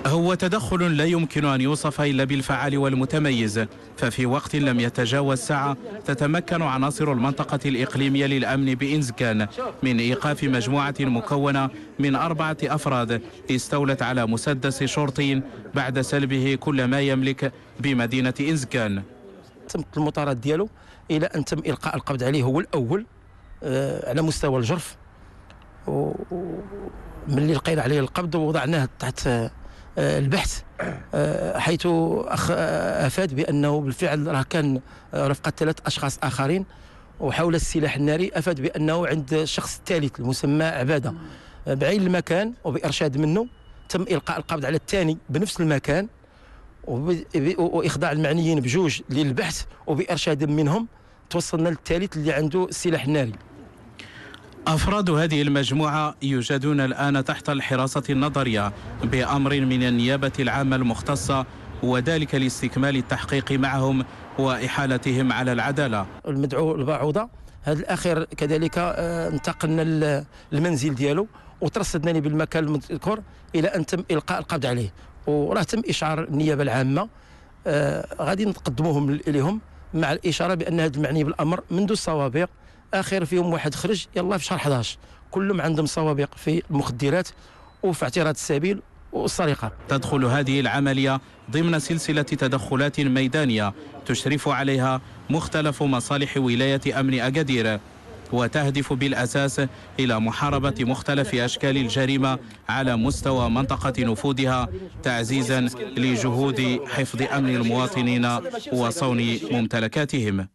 هو تدخل لا يمكن أن يوصف إلا بالفعال والمتميز، ففي وقت لم يتجاوز ساعة تتمكن عناصر المنطقة الإقليمية للأمن بإنزكان من إيقاف مجموعة مكونة من 4 أفراد استولت على مسدس شرطي بعد سلبه كل ما يملك بمدينة إنزكان. تمت المطارات ديالو إلى أن تم إلقاء القبض عليه هو الأول على مستوى الجرف، ومن لقينا عليه القبض ووضعناه تحت البحث، حيث أفاد بأنه بالفعل راه كان رفقة 3 أشخاص آخرين، وحول السلاح الناري أفاد بأنه عند الشخص الثالث المسمى عبادة بعين المكان، وبإرشاد منه تم إلقاء القبض على الثاني بنفس المكان، وإخضاع المعنيين بجوج للبحث، وبإرشاد منهم توصلنا للثالث اللي عنده السلاح الناري. أفراد هذه المجموعة يوجدون الآن تحت الحراسة النظرية بأمر من النيابة العامة المختصة، وذلك لاستكمال التحقيق معهم وإحالتهم على العدالة. المدعو البعوضة هذا الأخير كذلك انتقلنا للمنزل ديالو وترصدناني بالمكان المذكور إلى أن تم إلقاء القبض عليه، وراه تم إشعار النيابة العامة غادي نقدموهم إليهم مع الإشارة بأن هذا المعني بالأمر منذ السوابق، آخر فيهم واحد خرج يلا في شهر 11، كلهم عندهم سوابق في المخدرات وفي اعتراض السبيل والسرقة. تدخل هذه العملية ضمن سلسلة تدخلات ميدانية تشرف عليها مختلف مصالح ولاية أمن أكادير، وتهدف بالأساس إلى محاربة مختلف أشكال الجريمة على مستوى منطقة نفوذها، تعزيزا لجهود حفظ أمن المواطنين وصون ممتلكاتهم.